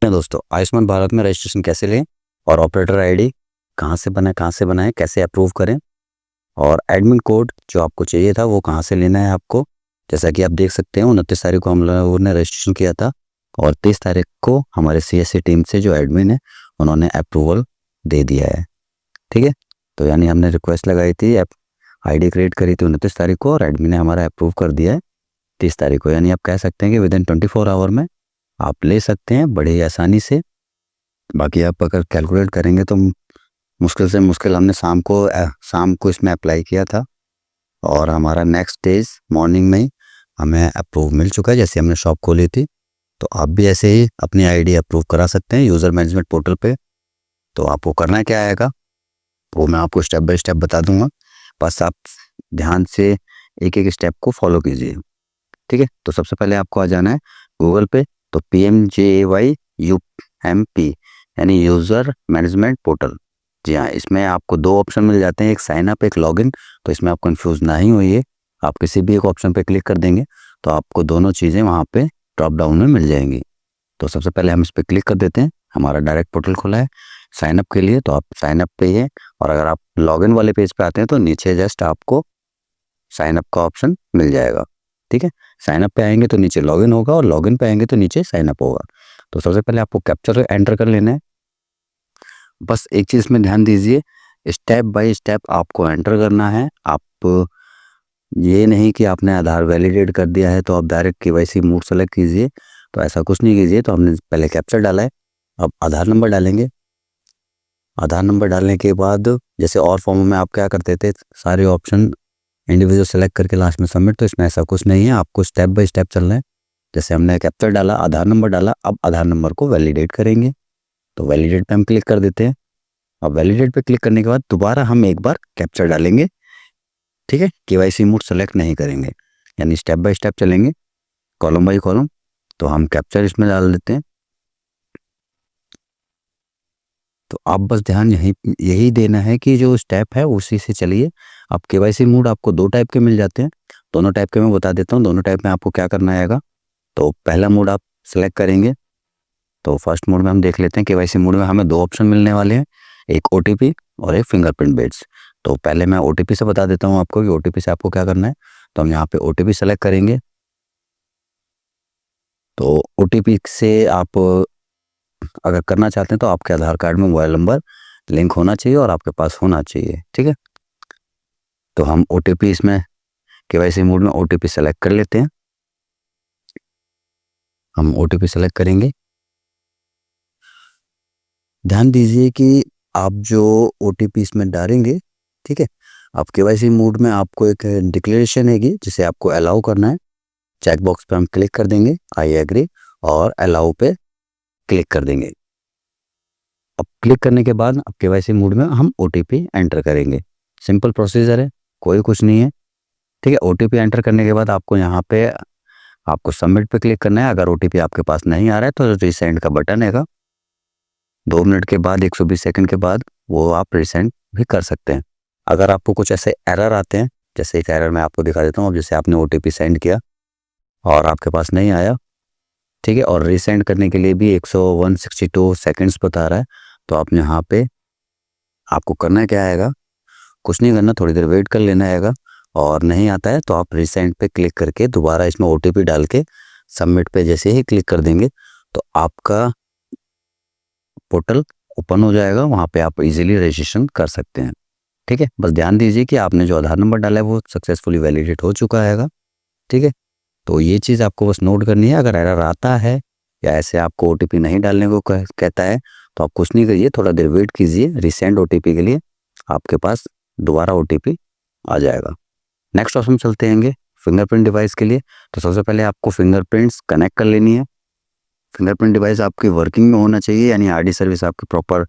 दोस्तों, आयुष्मान भारत में रजिस्ट्रेशन कैसे लें और ऑपरेटर आईडी कहाँ से बनाएं, कैसे अप्रूव करें और एडमिन कोड जो आपको चाहिए था वो कहाँ से लेना है आपको। जैसा कि आप देख सकते हैं 29 तारीख को हम लोगों ने रजिस्ट्रेशन किया था और 30 तारीख को हमारे CSC टीम से जो एडमिन है उन्होंने अप्रूवल दे दिया है। ठीक है, तो यानी हमने रिक्वेस्ट लगाई थी, आईडी क्रिएट करी थी 29 तारीख को और एडमिन ने हमारा अप्रूव कर दिया है 30 तारीख को। यानी आप कह सकते हैं कि विद इन 24 आवर में आप ले सकते हैं बड़े ही आसानी से। बाकी आप अगर कैलकुलेट करेंगे तो मुश्किल से मुश्किल हमने शाम को इसमें अप्लाई किया था और हमारा नेक्स्ट डेज मॉर्निंग में ही हमें अप्रूव मिल चुका है जैसे हमने शॉप खोली थी। तो आप भी ऐसे ही अपनी आईडी अप्रूव करा सकते हैं यूज़र मैनेजमेंट पोर्टल पे। तो आपको करना क्या आएगा वो मैं आपको स्टेप बाय स्टेप बता दूंगा, बस आप ध्यान से एक एक स्टेप को फॉलो कीजिए। ठीक है, तो सबसे पहले आपको आ जाना है गूगल पे। तो PMJAYUMP यानी यूज़र मैनेजमेंट पोर्टल। जी हाँ, इसमें आपको दो ऑप्शन मिल जाते हैं, एक साइन अप एक लॉगिन। तो इसमें आप कंफ्यूज ना ही होइए, आप किसी भी एक ऑप्शन पे क्लिक कर देंगे तो आपको दोनों चीज़ें वहाँ पे ड्रॉप डाउन में मिल जाएंगी। तो सबसे पहले हम इस पर क्लिक कर देते हैं। हमारा डायरेक्ट पोर्टल खुला है साइन अप के लिए, तो आप साइन अप पे ही है। और अगर आप लॉगिन वाले पेज पे आते हैं तो नीचे जस्ट आपको साइन अप का ऑप्शन मिल जाएगा। ठीक है, साइन अप पे आएंगे तो नीचे लॉगिन होगा और लॉगिन पे आएंगे तो नीचे साइन अप होगा। तो सबसे पहले आपको कैप्चर एंटर कर लेना है। बस एक चीज़ में ध्यान दीजिए, स्टेप बाय स्टेप आपको एंटर करना है। आप ये नहीं कि आपने आधार वैलिडेट कर दिया है तो आप डायरेक्ट KYC मोड सेलेक्ट कीजिए, तो ऐसा कुछ नहीं कीजिए। तो हमने पहले कैप्चर डाला है, अब आधार नंबर डालेंगे। आधार नंबर डालने के बाद जैसे और फॉर्म में आप क्या करते थे, सारे ऑप्शन इंडिविजुअल सेलेक्ट करके लास्ट में सबमिट, तो इसमें ऐसा कुछ नहीं है, आपको स्टेप बाय स्टेप चलना है। जैसे हमने कैप्चर डाला, आधार नंबर डाला, अब आधार नंबर को वैलिडेट करेंगे। तो वैलिडेट पे हम क्लिक कर देते हैं। अब वैलिडेट पे क्लिक करने के बाद दोबारा हम एक बार कैप्चर डालेंगे। ठीक है, KYC मोड सेलेक्ट नहीं करेंगे, यानी स्टेप बाय स्टेप चलेंगे कॉलम बाई कॉलम। तो हम कैप्चर इसमें डाल देते हैं। तो आप बस ध्यान यही देना है कि जो स्टेप है उसी से चलिए। अब KYC मोड आपको दो टाइप के मिल जाते हैं, दोनों टाइप के मैं बता देता हूँ। दोनों टाइप में आपको क्या करना आएगा, तो पहला मोड आप सेलेक्ट करेंगे। तो फर्स्ट मोड में हम देख लेते हैं, KYC मोड में हमें दो ऑप्शन मिलने वाले हैं, एक OTP और एक फिंगरप्रिंट बेस्ड। तो पहले मैं OTP से बता देता हूँ आपको कि OTP से आपको क्या करना है। तो हम यहाँ पे OTP सेलेक्ट करेंगे। तो OTP से आप अगर करना चाहते हैं तो आपके आधार कार्ड में मोबाइल नंबर लिंक होना चाहिए और आपके पास होना चाहिए। ठीक है, तो हम OTP इसमें KYC मोड में OTP सेलेक्ट कर लेते हैं। हम OTP सेलेक्ट करेंगे। ध्यान दीजिए कि आप जो OTP इसमें डालेंगे, ठीक है, आप KYC मोड में आपको एक डिक्लेरेशन हैगी जिसे आपको अलाउ करना है। चेक बॉक्स पे हम क्लिक कर देंगे, आई एग्री, और अलाउ पे क्लिक कर देंगे। अब क्लिक करने के बाद अब KYC मोड में हम OTP एंटर करेंगे। सिंपल प्रोसीजर है, कोई कुछ नहीं है। ठीक है, OTP एंटर करने के बाद आपको यहाँ पे आपको सबमिट पे क्लिक करना है। अगर OTP आपके पास नहीं आ रहा है तो रिसेंड का बटन हैगा, 2 मिनट के बाद 120 सेकंड के बाद वो आप रिसेंड भी कर सकते हैं। अगर आपको कुछ ऐसे एरर आते हैं, जैसे एक एरर मैं आपको दिखा देता हूँ। अब जैसे आपने OTP सेंड किया और आपके पास नहीं आया, ठीक है, और रीसेंड करने के लिए भी 162 सेकंड्स बता रहा है, तो आप यहाँ पे आपको करना क्या आएगा, कुछ नहीं करना, थोड़ी देर वेट कर लेना आएगा। और नहीं आता है तो आप रिसेंड पे क्लिक करके दोबारा इसमें OTP डाल के सबमिट पे जैसे ही क्लिक कर देंगे तो आपका पोर्टल ओपन हो जाएगा, वहाँ पे आप इजीली रजिस्ट्रेशन कर सकते हैं। ठीक है, बस ध्यान दीजिए कि आपने जो आधार नंबर डाला है वो सक्सेसफुली वैलिडेट हो चुका है। ठीक है, तो ये चीज़ आपको बस नोट करनी है। अगर एरर आता है या ऐसे आपको OTP नहीं डालने को कहता है तो आप कुछ नहीं करिए, थोड़ा देर वेट कीजिए, रिसेंड OTP के लिए आपके पास दोबारा OTP आ जाएगा। नेक्स्ट ऑप्शन चलते हैंगे फिंगरप्रिंट डिवाइस के लिए। तो सबसे पहले आपको फिंगरप्रिंट्स कनेक्ट कर लेनी है। फिंगरप्रिंट डिवाइस आपकी वर्किंग में होना चाहिए, यानी RD सर्विस आपकी प्रॉपर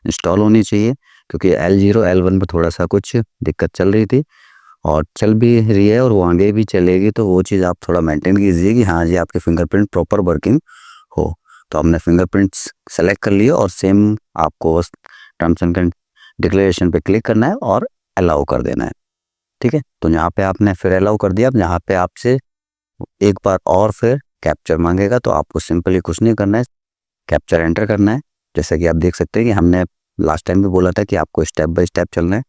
इंस्टॉल होनी चाहिए, क्योंकि L0 L1 पे थोड़ा सा कुछ दिक्कत चल रही थी और चल भी रही है और वो आगे भी चलेगी। तो वो चीज़ आप थोड़ा मेंटेन कीजिए कि हाँ जी आपके फिंगरप्रिंट प्रॉपर वर्किंग हो। तो हमने फिंगरप्रिंट्स सेलेक्ट कर लिए और सेम आपको बस टर्म्स एंड डिक्लेरेशन पे क्लिक करना है और अलाउ कर देना है। ठीक है, तो यहाँ पे आपने फिर अलाउ कर दिया। अब यहाँ पे आपसे एक बार और फिर कैप्चर मांगेगा, तो आपको सिंपली कुछ नहीं करना है, कैप्चर एंटर करना है। जैसा कि आप देख सकते हैं कि हमने लास्ट टाइम भी बोला था कि आपको स्टेप बाय स्टेप चलना है।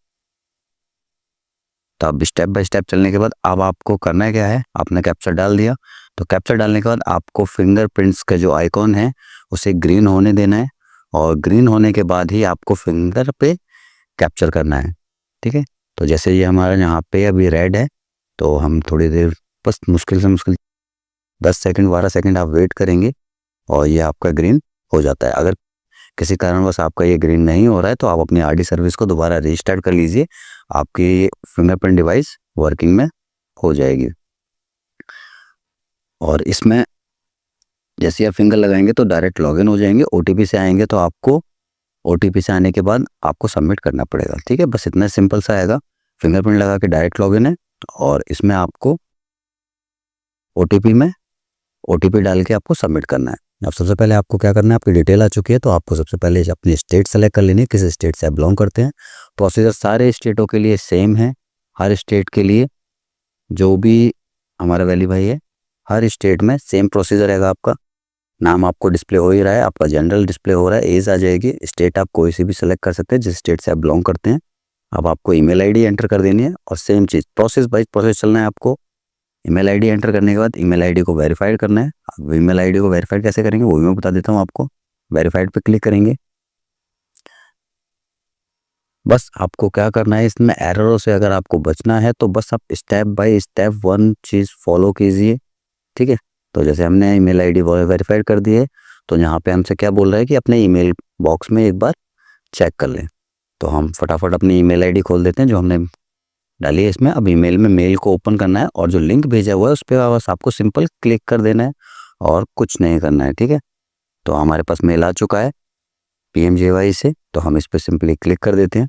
तो अब स्टेप बाय स्टेप चलने के बाद अब आपको करना है क्या है, आपने कैप्चर डाल दिया, तो कैप्चर डालने के बाद आपको फिंगरप्रिंट्स का जो आइकॉन है उसे ग्रीन होने देना है, और ग्रीन होने के बाद ही आपको फिंगर पे कैप्चर करना है। ठीक है, तो जैसे ये हमारा यहाँ पे अभी रेड है, तो हम थोड़ी देर बस मुश्किल से मुश्किल 10 सेकंड 12 सेकंड आप वेट करेंगे और ये आपका ग्रीन हो जाता है। अगर किसी कारणवश आपका ये ग्रीन नहीं हो रहा है तो आप अपनी आरडी सर्विस को दोबारा रीस्टार्ट कर लीजिए, आपकी फिंगरप्रिंट डिवाइस वर्किंग में हो जाएगी। और इसमें जैसे आप फिंगर लगाएंगे तो डायरेक्ट लॉगिन हो जाएंगे। ओटीपी से आएंगे तो आपको ओटीपी से आने के बाद आपको सबमिट करना पड़ेगा। ठीक है, बस इतना सिंपल सा आएगा। फिंगरप्रिंट लगा के डायरेक्ट लॉगिन है, और इसमें आपको ओटीपी डाल के आपको सबमिट करना है। अब सबसे पहले आपको क्या करना है, आपकी डिटेल आ चुकी है तो आपको सबसे पहले अपनी स्टेट सेलेक्ट कर लेनी है, किस स्टेट से आप बिलोंग करते हैं। प्रोसीजर सारे स्टेटों के लिए सेम है। हर स्टेट के लिए जो भी हमारा वैली भाई है, हर स्टेट में सेम प्रोसीजर रहेगा। आपका नाम आपको डिस्प्ले हो ही रहा है, आपका जनरल डिस्प्ले हो रहा है, एज आ जाएगी। स्टेट आप कोई सी भी सेलेक्ट कर सकते हैं जिस स्टेट से आप बिलोंग करते हैं। अब आपको ईमेल आईडी एंटर कर देनी है, और सेम चीज़ प्रोसेस बाइज प्रोसेस चलना है आपको। ईमेल आईडी एंटर करने के बाद ईमेल आईडी को वेरीफाइड करना है। अब ईमेल आईडी को वेरीफाइड कैसे करेंगे वो भी मैं बता देता हूँ आपको। वेरीफाइड पे क्लिक करेंगे। बस आपको क्या करना है, इसमें एररों से अगर आपको बचना है तो बस आप step by step one cheese follow कीजिए। ठीक है, तो जैसे हमने ईमेल आईडी वेरीफाइड कर दी है, तो यहाँ पे हमसे क्या बोल रहा है कि अपने ईमेल बॉक्स में एक बार चेक कर लें। तो हम फटाफट अपनी ईमेल आईडी खोल देते हैं जो हमने डाली है इसमें। अब ईमेल में मेल को ओपन करना है, और जो लिंक भेजा हुआ है उस पर बस आपको सिंपल क्लिक कर देना है और कुछ नहीं करना है। ठीक है, तो हमारे पास मेल आ चुका है PMJY से, तो हम इस पर सिंपली क्लिक कर देते हैं।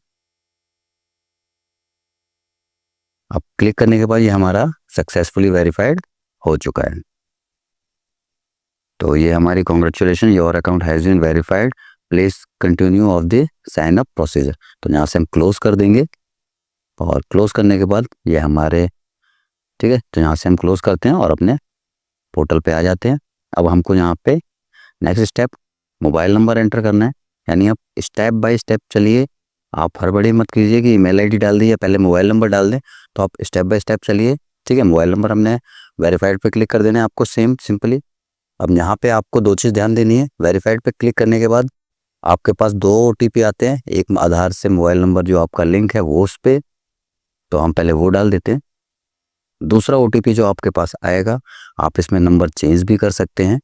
अब क्लिक करने के बाद ये हमारा सक्सेसफुली वेरीफाइड हो चुका है। तो ये हमारी congratulation, your account has been verified, please continue of the sign up procedure. तो यहाँ से हम क्लोज कर देंगे, और क्लोज करने के बाद ये हमारे, ठीक है, तो यहाँ से हम क्लोज करते हैं और अपने पोर्टल पे आ जाते हैं। अब हमको यहाँ पे next step mobile number enter करना है, यानी आप स्टेप बाय स्टेप चलिए। आप हड़बड़ी मत कीजिए कि ईमेल आईडी डाल दी या पहले मोबाइल नंबर डाल दें, तो आप स्टेप बाय स्टेप चलिए। ठीक है, मोबाइल नंबर हमने वेरीफाइड पे क्लिक कर देना है आपको सेम सिंपली। अब यहाँ पे आपको दो चीज़ ध्यान देनी है। वेरीफाइड पे क्लिक करने के बाद आपके पास 2 OTP आते हैं, एक आधार से मोबाइल नंबर जो आपका लिंक है वो उस पर, तो हम पहले वो डाल देते हैं। दूसरा OTP जो आपके पास आएगा, आप इसमें नंबर चेंज भी कर सकते हैं।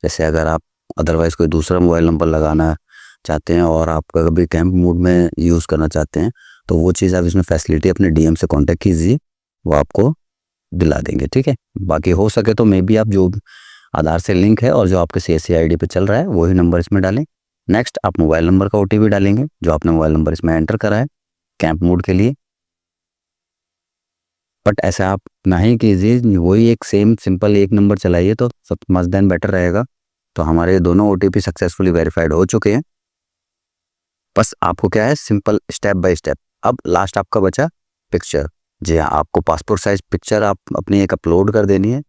जैसे अगर आप अदरवाइज़ कोई दूसरा मोबाइल नंबर लगाना चाहते हैं और आप कभी कैंप मोड में यूज़ करना चाहते हैं, तो वो चीज़ आप इसमें फैसिलिटी अपने DM से कांटेक्ट कीजिए, वो आपको दिला देंगे। ठीक है, बाकी हो सके तो मे बी आप जो आधार से लिंक है और जो आपके CSC ID पे चल रहा है वही नंबर इसमें डालें। नेक्स्ट आप मोबाइल नंबर का OTP डालेंगे, जो आपने मोबाइल नंबर इसमें एंटर करा है कैंप मोड के लिए। बट ऐसा आप नहीं कीजिए, वही एक सेम सिंपल एक नंबर चलाइए तो सब मच देन बेटर रहेगा। तो हमारे दोनों OTP सक्सेसफुली वेरीफाइड हो चुके हैं। बस आपको क्या है, सिंपल स्टेप बाय स्टेप। अब लास्ट आपका बचा पिक्चर। जी हाँ, आपको पासपोर्ट साइज पिक्चर आप अपनी एक अपलोड कर देनी है।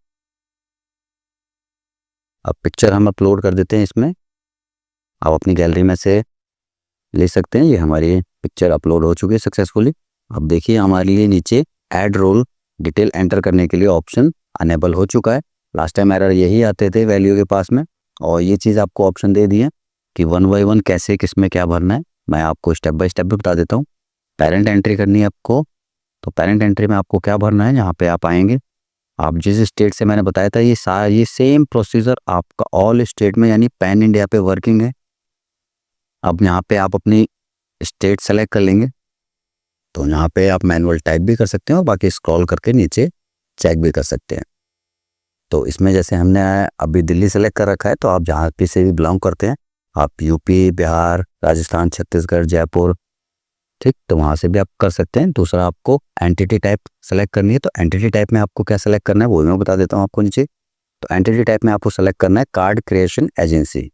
अब पिक्चर हम अपलोड कर देते हैं इसमें, आप अपनी गैलरी में से ले सकते हैं। ये हमारी पिक्चर अपलोड हो चुकी है सक्सेसफुली। अब देखिए हमारे लिए नीचे ऐड रोल डिटेल एंटर करने के लिए ऑप्शन अनेबल हो चुका है। लास्ट टाइम एरर यही आते थे वैल्यू के पास में, और ये चीज़ आपको ऑप्शन दे दी है कि 1 बाय 1 कैसे किस में क्या भरना है। मैं आपको स्टेप बाय स्टेप भी बता देता हूँ। पेरेंट एंट्री करनी है आपको, तो पेरेंट एंट्री में आपको क्या भरना है, यहाँ पे आप आएंगे। आप जिस स्टेट से मैंने बताया था ये सेम प्रोसीजर आपका ऑल स्टेट में यानी पैन इंडिया पे वर्किंग है। अब यहाँ पे आप अपनी स्टेट सेलेक्ट कर लेंगे, तो यहाँ पे आप मैनुअल टाइप भी कर सकते हैं और बाकी स्क्रॉल करके नीचे चेक भी कर सकते हैं। तो इसमें जैसे हमने अभी दिल्ली सेलेक्ट कर रखा है, तो आप जहाँ पे से भी बिलोंग करते हैं, आप UP, बिहार, राजस्थान, छत्तीसगढ़, जयपुर, ठीक, तो वहाँ से भी आप कर सकते हैं। दूसरा आपको एंटिटी टाइप सेलेक्ट करनी है, तो एंटिटी टाइप में आपको क्या सेलेक्ट करना है वो मैं बता देता हूँ आपको नीचे। तो एंटिटी टाइप में आपको सेलेक्ट करना है कार्ड क्रिएशन एजेंसी।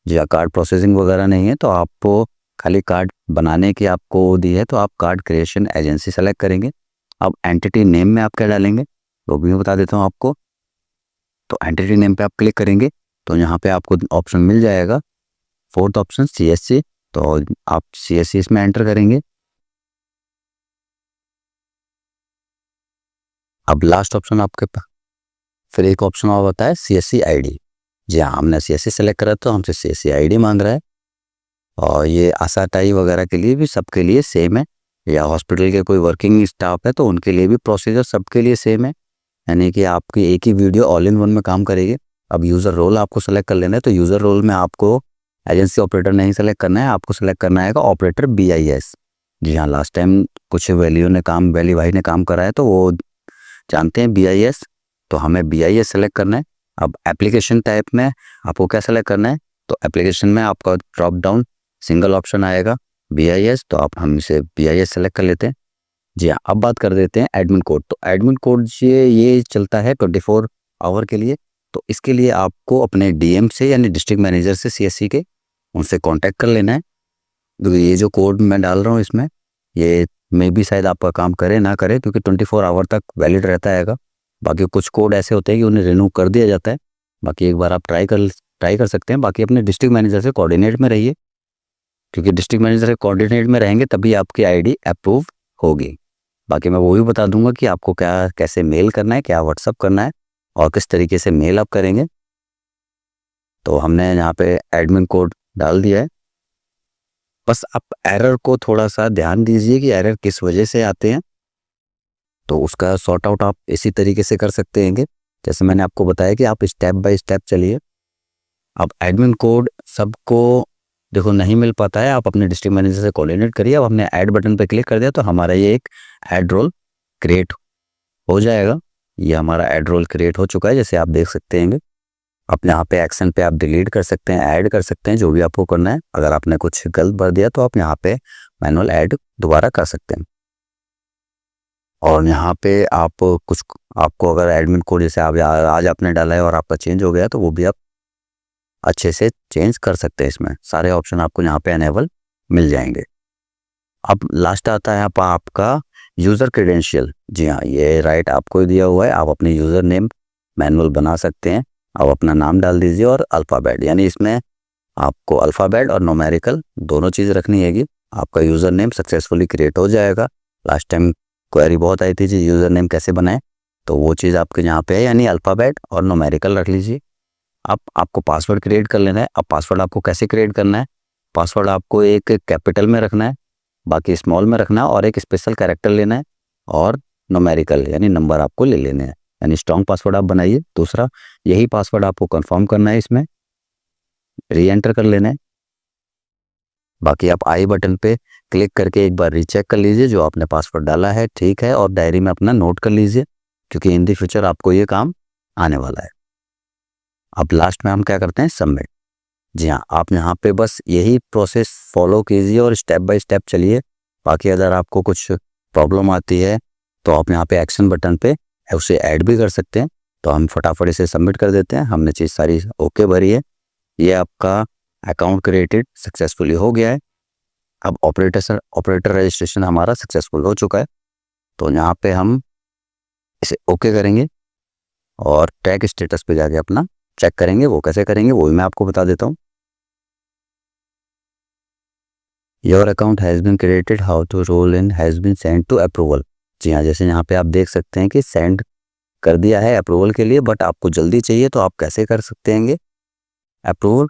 जी हाँ, कार्ड प्रोसेसिंग वगैरह नहीं है, तो आपको खाली कार्ड बनाने की आपको दी है, तो आप कार्ड क्रिएशन एजेंसी सेलेक्ट करेंगे। अब एंटिटी नेम में आप क्या डालेंगे वो भी मैं बता देता हूँ आपको। तो एंटिटी नेम पे आप क्लिक करेंगे, तो यहाँ पे आपको ऑप्शन मिल जाएगा, फोर्थ ऑप्शन CSC। तो आप CSC इसमें एंटर करेंगे। अब लास्ट ऑप्शन आपके पास, फिर एक ऑप्शन और होता है CSC ID। जी हाँ, हमने CSC सेलेक्ट करा तो हमसे CSC ID मांग रहा है। और ये आशाताई वगैरह के लिए भी सबके लिए सेम है, या हॉस्पिटल के कोई वर्किंग स्टाफ है तो उनके लिए भी प्रोसीजर सबके लिए सेम है, यानी कि आपकी एक ही वीडियो ऑल इन वन में काम करेगी। अब यूज़र रोल आपको सेलेक्ट कर लेना है, तो यूज़र रोल में आपको एजेंसी ऑपरेटर नहीं सेलेक्ट करना है, आपको सेलेक्ट करना है ऑपरेटर BIS। जी हाँ, लास्ट टाइम कुछ वैली भाई ने काम करा है तो वो जानते हैं BIS, तो हमें BIS सेलेक्ट करना है। अब एप्लीकेशन टाइप में आपको क्या सेलेक्ट करना है, तो एप्लीकेशन में आपका ड्रॉप डाउन सिंगल ऑप्शन आएगा BIS, तो हम इसे BIS सेलेक्ट कर लेते हैं। जी हाँ, अब बात कर देते हैं एडमिन कोड। तो एडमिन कोड ये चलता है 24 आवर के लिए। तो इसके लिए आपको अपने DM से यानी डिस्ट्रिक्ट मैनेजर से CSC के, उनसे कांटेक्ट कर लेना है। तो ये जो कोड मैं डाल रहा हूँ इसमें, ये मे भी शायद आपका काम करे ना करे, क्योंकि 24 आवर तक वैलिड रहता है। बाकी कुछ कोड ऐसे होते हैं कि उन्हें रिन्यू कर दिया जाता है। बाकी एक बार आप ट्राई कर सकते हैं। बाकी अपने डिस्ट्रिक्ट मैनेजर से कोऑर्डिनेट में रहिए, क्योंकि डिस्ट्रिक्ट मैनेजर से कोऑर्डिनेट में रहेंगे तभी आपकी ID अप्रूव होगी। बाकी मैं वो भी बता दूंगा कि आपको क्या कैसे मेल करना है, क्या व्हाट्सअप करना है और किस तरीके से मेल आप करेंगे। तो हमने यहाँ पे एडमिन कोड डाल दिया है। बस आप एरर को थोड़ा सा ध्यान दीजिए कि एरर किस वजह से आते हैं, तो उसका सॉर्ट आउट आप इसी तरीके से कर सकते हैं कि जैसे मैंने आपको बताया कि आप स्टेप बाय स्टेप चलिए। अब एडमिन कोड सबको देखो नहीं मिल पाता है, आप अपने डिस्ट्रिक्ट मैनेजर से कोऑर्डिनेट करिए। अब हमने ऐड बटन पर क्लिक कर दिया तो हमारा ये एक ऐड रोल क्रिएट हो जाएगा। ये हमारा ऐड रोल क्रिएट हो चुका है, जैसे आप देख सकते हैं। आप यहाँ पे एक्शन पे आप डिलीट कर सकते हैं, ऐड कर सकते हैं, जो भी आपको करना है। अगर आपने कुछ गलत भर दिया तो आप यहाँ पे मैनुअल ऐड दोबारा कर सकते हैं। और यहाँ पे आपको अगर एडमिन कोड जैसे आप आज आपने डाला है और आपका चेंज हो गया तो वो भी आप अच्छे से चेंज कर सकते हैं। इसमें सारे ऑप्शन आपको यहाँ पे अनेबल मिल जाएंगे। अब लास्ट आता है आपका यूज़र क्रेडेंशियल। जी हाँ, ये राइट आपको दिया हुआ है। आप अपने यूज़र नेम मैनुअल बना सकते हैं। आप अपना नाम डाल दीजिए और अल्फ़ाबेट, यानी इसमें आपको अल्फ़ाबेट और न्यूमेरिकल दोनों चीज़ रखनी हैगी। आपका यूज़र नेम सक्सेसफुली क्रिएट हो जाएगा। लास्ट टाइम क्वेरी बहुत आई थी जी यूज़र नेम कैसे बनाएं, तो वो चीज़ आपके यहाँ पे है, यानी अल्फ़ाबेट और न्यूमेरिकल रख लीजिए। अब आपको पासवर्ड क्रिएट कर लेना है। अब पासवर्ड आपको कैसे क्रिएट करना है, पासवर्ड आपको एक कैपिटल में रखना है, बाकी स्मॉल में रखना है, और एक स्पेशल कैरेक्टर लेना है, और न्यूमेरिकल यानी नंबर आपको ले लेने हैं, यानी स्ट्रॉन्ग पासवर्ड आप बनाइए। दूसरा यही पासवर्ड आपको कंफर्म करना है, इसमें री एंटर कर लेना है। बाकी आप आई बटन पे क्लिक करके एक बार रीचेक कर लीजिए जो आपने पासवर्ड डाला है ठीक है, और डायरी में अपना नोट कर लीजिए, क्योंकि इन द फ्यूचर आपको ये काम आने वाला है। अब लास्ट में हम क्या करते हैं, सबमिट। जी हाँ, आप यहाँ पे बस यही प्रोसेस फॉलो कीजिए और स्टेप बाय स्टेप चलिए। बाकी अगर आपको कुछ प्रॉब्लम आती है तो आप यहाँ पे एक्शन बटन पे उसे ऐड भी कर सकते हैं। तो हम फटाफट इसे सबमिट कर देते हैं। हमने चीज़ सारी ओके भरी है। ये आपका अकाउंट क्रिएटेड सक्सेसफुली हो गया है। अब ऑपरेटर रजिस्ट्रेशन हमारा सक्सेसफुल हो चुका है। तो यहाँ पे हम इसे ओके करेंगे और ट्रैक स्टेटस पे जाके अपना चेक करेंगे। वो कैसे करेंगे वो भी मैं आपको बता देता हूँ। Your account has been created, how to roll in has been send to approval. जी हाँ, जैसे यहाँ पे आप देख सकते हैं कि सेंड कर दिया है अप्रूवल के लिए, बट आपको जल्दी चाहिए तो आप कैसे कर सकते हैं अप्रूवल,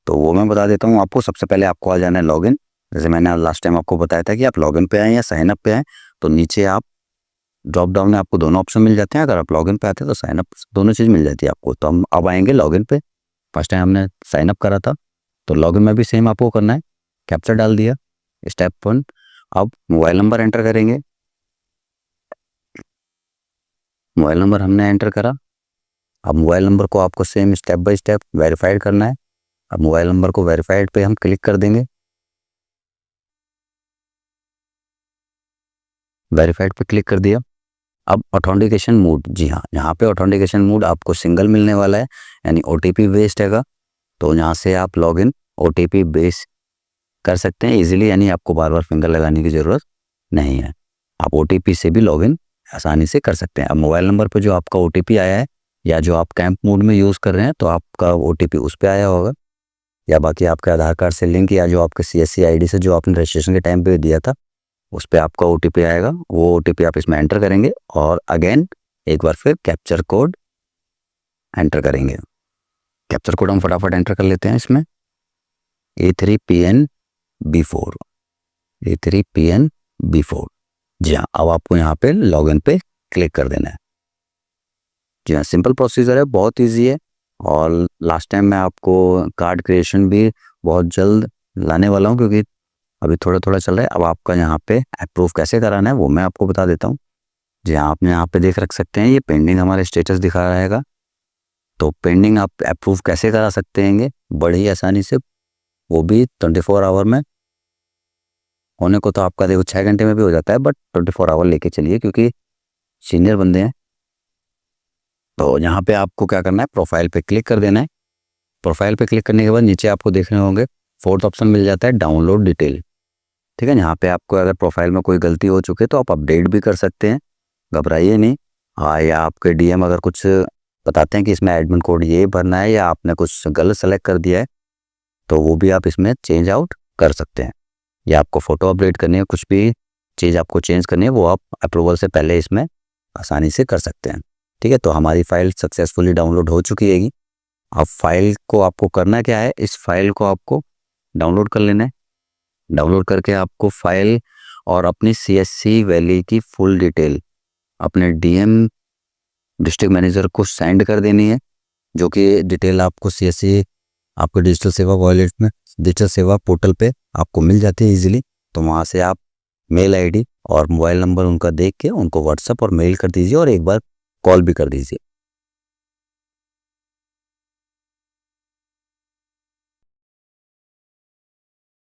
तो वो मैं बता देता हूँ आपको। सबसे पहले आपको आ जाना है लॉगिन। जैसे मैंने लास्ट टाइम आपको बताया था कि आप लॉगिन पे आए या साइन अप पे आए, तो नीचे आप ड्रॉप डाउन में आपको दोनों ऑप्शन मिल जाते हैं। अगर आप लॉगिन पे आते हैं तो साइन अप, दोनों चीज़ मिल जाती है आपको। तो हम अब आएंगे लॉगिन पे। फर्स्ट टाइम हमने साइन अप करा था, तो लॉगिन में भी सेम आपको करना है। कैप्चर डाल दिया, स्टेप 1। अब मोबाइल नंबर एंटर करेंगे। मोबाइल नंबर हमने एंटर करा। अब मोबाइल नंबर को आपको same step by step verified करना है। अब मोबाइल नंबर को वेरीफाइड पे हम क्लिक कर देंगे। वेरीफाइड पे क्लिक कर दिया। अब ऑथेंटिकेशन मोड, जी हाँ, यहाँ पे ऑथेंटिकेशन मोड आपको सिंगल मिलने वाला है, यानी OTP बेस्ड हैगा। तो यहाँ से आप लॉगिन OTP बेस कर सकते हैं इजीली, यानी आपको बार बार फिंगर लगाने की ज़रूरत नहीं है। आप OTP से भी लॉगिन आसानी से कर सकते हैं। अब मोबाइल नंबर पर जो आपका OTP आया है या जो आप कैंप मोड में यूज़ कर रहे हैं तो आपका OTP उस पे आया होगा, या बाकी आपके आधार कार्ड से लिंक या जो आपके CSC ID से जो आपने रजिस्ट्रेशन के टाइम पे दिया था उस पे आपका OTP आएगा। वो OTP आप इसमें एंटर करेंगे और अगेन एक बार फिर कैप्चर कोड एंटर करेंगे। कैप्चर कोड हम फटाफट एंटर कर लेते हैं इसमें, A3PNB4 A3PNB4। जी हाँ, अब आपको यहाँ पे लॉगिन पे क्लिक कर देना है। जी हाँ, सिंपल प्रोसीजर है, बहुत इजी है। और लास्ट टाइम मैं आपको कार्ड क्रिएशन भी बहुत जल्द लाने वाला हूँ, क्योंकि अभी थोड़ा थोड़ा चल रहा है। अब आपका यहाँ पे अप्रूव कैसे कराना है वो मैं आपको बता देता हूँ। जी हाँ, आपने यहाँ पे देख रख सकते हैं, ये पेंडिंग हमारा स्टेटस दिखा रहेगा। तो पेंडिंग आप अप्रूव कैसे करा सकते हैं बड़ी आसानी से, वो भी 24 आवर में। होने को तो आपका देखो 6 घंटे में भी हो जाता है, बट 24 आवर लेके चलिए, क्योंकि सीनियर बंदे हैं। तो यहाँ पे आपको क्या करना है, प्रोफाइल पे क्लिक कर देना है। प्रोफाइल पे क्लिक करने के बाद नीचे आपको देखने होंगे 4th ऑप्शन मिल जाता है डाउनलोड डिटेल। ठीक है, यहाँ पे आपको अगर प्रोफाइल में कोई गलती हो चुकी है तो आप अपडेट भी कर सकते हैं, घबराइए नहीं। हाँ, या आपके DM अगर कुछ बताते हैं कि इसमें एडमिन कोड ये भरना है या आपने कुछ गलत सेलेक्ट कर दिया है, तो वो भी आप इसमें चेंज आउट कर सकते हैं। या आपको फ़ोटो अपडेट करनी है, कुछ भी चीज़ आपको चेंज करनी है, वो आप अप्रूवल से पहले इसमें आसानी से कर सकते हैं। ठीक है, तो हमारी फ़ाइल सक्सेसफुली डाउनलोड हो चुकी हैगी। अब फाइल को आपको करना क्या है, इस फाइल को आपको डाउनलोड कर लेना है। डाउनलोड करके आपको फाइल और अपनी CSC वैली की फुल डिटेल अपने DM डिस्ट्रिक्ट मैनेजर को सेंड कर देनी है, जो कि डिटेल आपको CSC आपको डिजिटल सेवा वॉलेट में, डिजिटल सेवा पोर्टल पे आपको मिल जाती है इजीली। तो वहाँ से आप मेल ID और मोबाइल नंबर उनका देख के उनको WhatsApp और मेल कर दीजिए, और एक बार कॉल भी कर दीजिए।